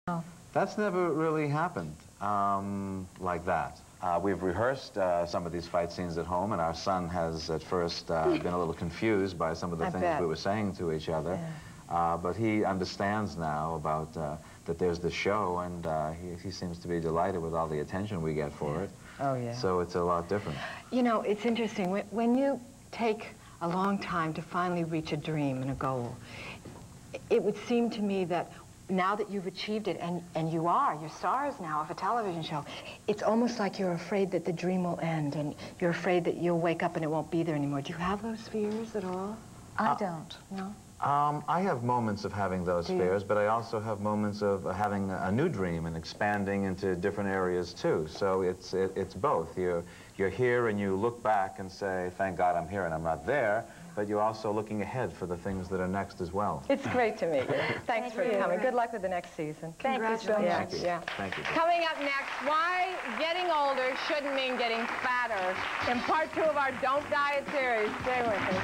Oh. That's never really happened like that. We've rehearsed some of these fight scenes at home, and our son has at first been a little confused by some of the things we were saying to each other. Yeah. But he understands now about that there's the show, and he seems to be delighted with all the attention we get for it. Oh, yeah. So it's a lot different. You know, it's interesting. When you take a long time to finally reach a dream and a goal, it would seem to me that now that you've achieved it, and you're stars now of a television show, it's almost like you're afraid that the dream will end, and you're afraid that you'll wake up and it won't be there anymore. Do you have those fears at all? I don't. No? I have moments of having those fears, but I also have moments of having a new dream and expanding into different areas too. So it's both. You're here and you look back and say, thank God I'm here and I'm not there, but you're also looking ahead for the things that are next as well. It's great to meet you. Thanks for coming. Good luck with the next season. Thank you so much. Thank you. Yeah. Thank you. Coming up next, why getting older shouldn't mean getting fatter in part 2 of our Don't Diet series. Stay with us.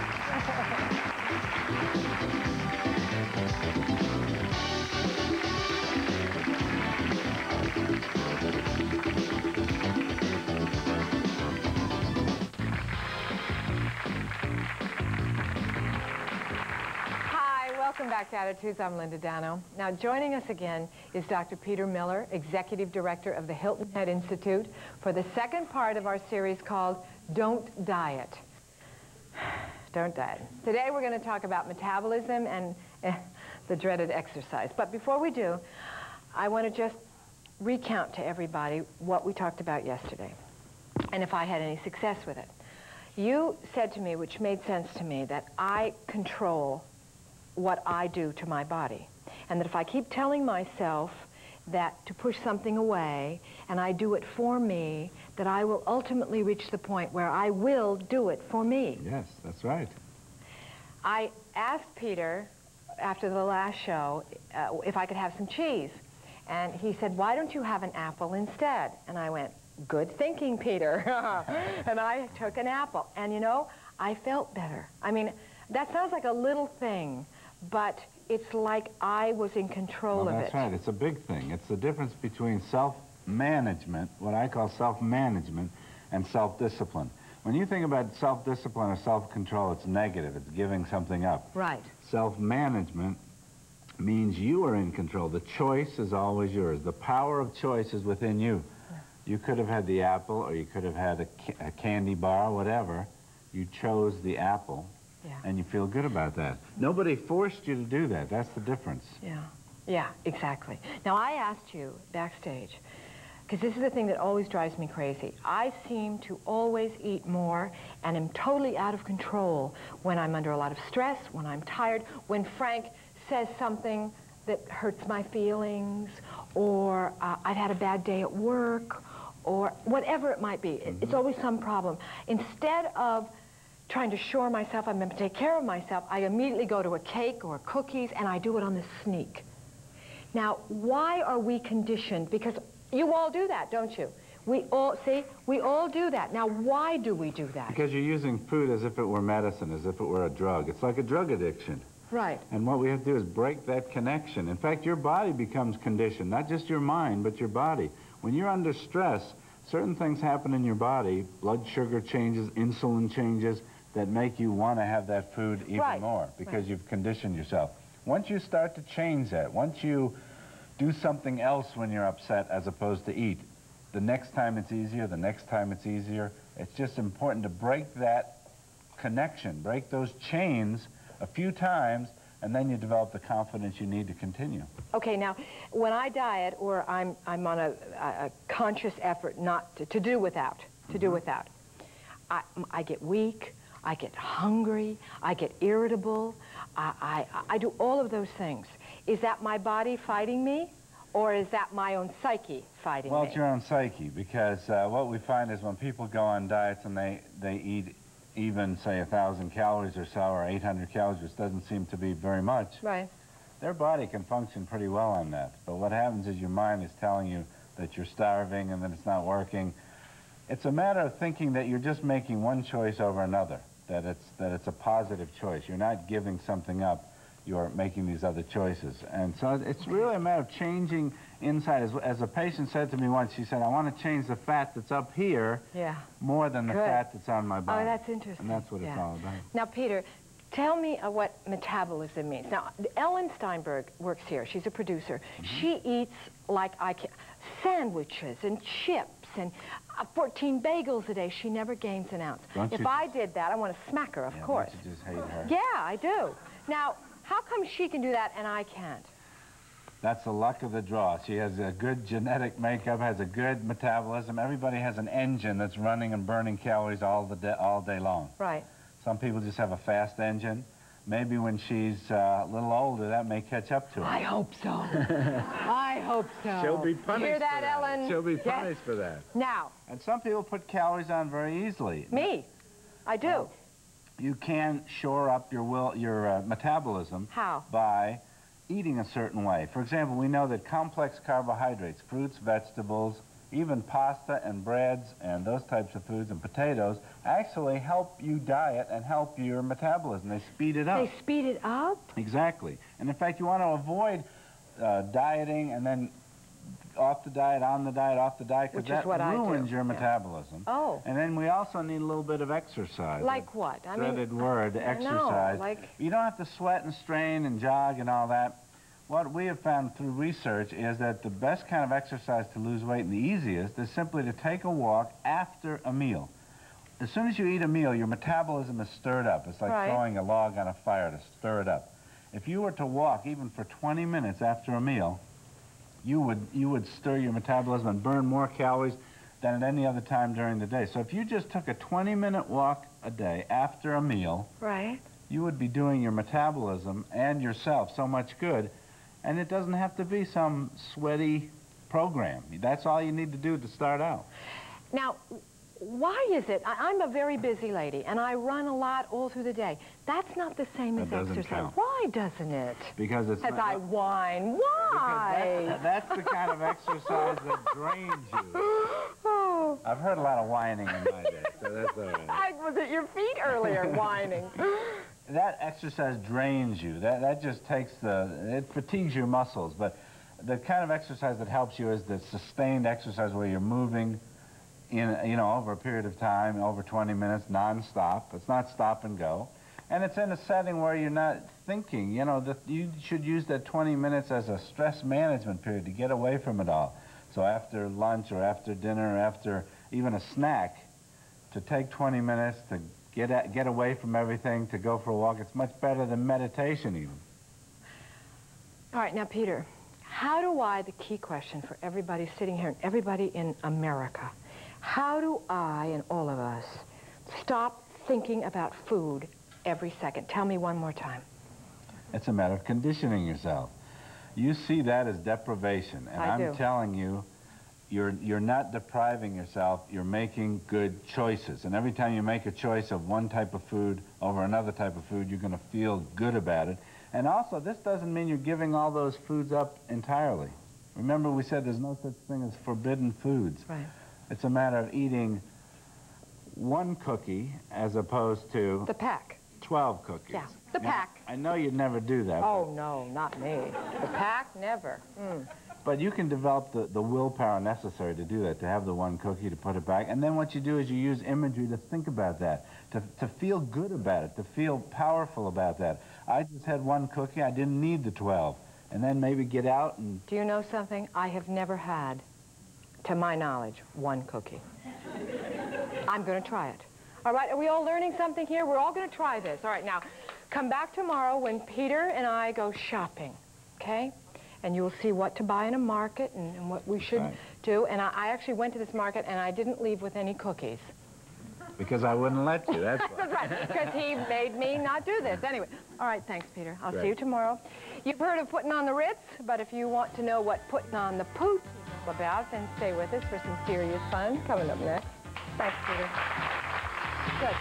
Welcome back to Attitudes. I'm Linda Dano. Now, joining us again is Dr. Peter Miller, Executive Director of the Hilton Head Institute, for the second part of our series called Don't Diet. Don't diet. Today we're going to talk about metabolism and the dreaded exercise. But before we do, I want to just recount to everybody what we talked about yesterday, and if I had any success with it. You said to me, which made sense to me, that I control what I do to my body, and that if I keep telling myself that to push something away and I do it for me, that I will ultimately reach the point where I will do it for me. Yes, that's right. I asked Peter after the last show if I could have some cheese, and he said, why don't you have an apple instead? And I went, good thinking, Peter. And I took an apple, and you know, I felt better. I mean, that sounds like a little thing, but it's like I was in control of it. That's right. It's a big thing. It's the difference between self-management, what I call self-management, and self-discipline. When you think about self-discipline or self-control, it's negative. It's giving something up. Right. Self-management means you are in control. The choice is always yours. The power of choice is within you. You could have had the apple, or you could have had a candy bar, whatever. You chose the apple. Yeah. And you feel good about that. Nobody forced you to do that. That's the difference. Yeah. Yeah, exactly. Now, I asked you backstage, because this is the thing that always drives me crazy. I seem to always eat more and am totally out of control when I'm under a lot of stress, when I'm tired, when Frank says something that hurts my feelings, or I've had a bad day at work, or whatever it might be. It's always some problem. Instead of trying to shore myself, I'm going to take care of myself, I immediately go to a cake or cookies, and I do it on the sneak. Now, why are we conditioned? Because you all do that, don't you? We all, see, we all do that. Now, why do we do that? Because you're using food as if it were medicine, as if it were a drug. It's like a drug addiction. Right. And what we have to do is break that connection. In fact, your body becomes conditioned, not just your mind, but your body. When you're under stress, certain things happen in your body, blood sugar changes, insulin changes, that make you want to have that food even more, because you've conditioned yourself. Once you start to change that, once you do something else when you're upset as opposed to eat, the next time it's easier, the next time it's easier. It's just important to break that connection, break those chains a few times, and then you develop the confidence you need to continue. Okay, now, when I diet, or I'm on a conscious effort not to do without, I get weak, I get hungry, I get irritable, I do all of those things. Is that my body fighting me, or is that my own psyche fighting me? Well, it's your own psyche, because what we find is when people go on diets and they eat even, say, 1,000 calories or so, or 800 calories, which doesn't seem to be very much, right, their body can function pretty well on that. But what happens is your mind is telling you that you're starving and that it's not working. It's a matter of thinking that you're just making one choice over another, that it's a positive choice. You're not giving something up. you're making these other choices. And so it's really a matter of changing inside. As a patient said to me once, she said, I want to change the fat that's up here more than the fat that's on my body. Oh, that's interesting. And that's what it's all about. Now, Peter, tell me what metabolism means. Now, Ellen Steinberg works here. She's a producer. She eats like I can, sandwiches and chips and 14 bagels a day. She never gains an ounce. If I did that, I want to smack her, of course. You just hate her. Yeah, I do. Now, how come she can do that and I can't? That's the luck of the draw. She has a good genetic makeup, has a good metabolism. Everybody has an engine that's running and burning calories all day long. Right. Some people just have a fast engine. Maybe when she's a little older, that may catch up to her. I hope so. I hope so. She'll be punished. You hear that, for that, Ellen? She'll be punished for that. Now. And some people put calories on very easily. Me. I do. You can shore up your metabolism. How? By eating a certain way. For example, we know that complex carbohydrates, fruits, vegetables, even pasta and breads and those types of foods and potatoes actually help you diet and help your metabolism. They speed it up. They speed it up? Exactly. And in fact, you want to avoid dieting and then off the diet, on the diet, off the diet, because that ruins your metabolism. Oh. And then we also need a little bit of exercise. Like what? I mean, dreaded word, exercise. No, like... You don't have to sweat and strain and jog and all that. What we have found through research is that the best kind of exercise to lose weight and the easiest is simply to take a walk after a meal. As soon as you eat a meal, your metabolism is stirred up. It's like throwing a log on a fire to stir it up. If you were to walk even for 20 minutes after a meal, you would stir your metabolism and burn more calories than at any other time during the day. So if you just took a 20-minute walk a day after a meal, you would be doing your metabolism and yourself so much good. And it doesn't have to be some sweaty program. That's all you need to do to start out. Now, why is it? I'm a very busy lady, and I run a lot all through the day. That's not the same as exercise. Count. Why doesn't it? Because it's as I whine. Why? That's the kind of exercise that drains you. Oh. I've heard a lot of whining in my day, so that's all right. I was at your feet earlier whining. That exercise drains you. That just takes it fatigues your muscles. But the kind of exercise that helps you is the sustained exercise where you're moving over a period of time, over 20 minutes, non-stop. It's not stop and go. And it's in a setting where you're not thinking. You should use that 20 minutes as a stress management period to get away from it all. So after lunch or after dinner or after even a snack, to take 20 minutes to get away from everything, to go for a walk. It's much better than meditation even. All right, now, Peter, how do I, the key question for everybody sitting here and everybody in America, how do I and all of us stop thinking about food every second? Tell me one more time. It's a matter of conditioning yourself. You see that as deprivation, and I'm telling you, you're not depriving yourself, you're making good choices. And every time you make a choice of one type of food over another type of food, you're going to feel good about it. And also, this doesn't mean you're giving all those foods up entirely. Remember, we said there's no such thing as forbidden foods. Right. It's a matter of eating one cookie as opposed to... The pack. 12 cookies. Yeah, the pack. I know you'd never do that. Oh, no, not me. The pack, never. But you can develop the willpower necessary to do that, to have the one cookie, to put it back. And then what you do is you use imagery to think about that, to feel good about it, to feel powerful about that. I just had one cookie. I didn't need the 12. And then maybe get out and... Do you know something? I have never had, to my knowledge, one cookie. I'm going to try it. All right, are we all learning something here? We're all going to try this. All right, now, come back tomorrow when Peter and I go shopping, okay? And you will see what to buy in a market and what we should do. And I actually went to this market, and I didn't leave with any cookies. Because I wouldn't let you, that's why. That's right, because he made me not do this. Anyway, all right, thanks, Peter. I'll see you tomorrow. You've heard of putting on the Ritz, but if you want to know what putting on the Poot is all about, then stay with us for some serious fun coming up next. Thanks, Peter. Good.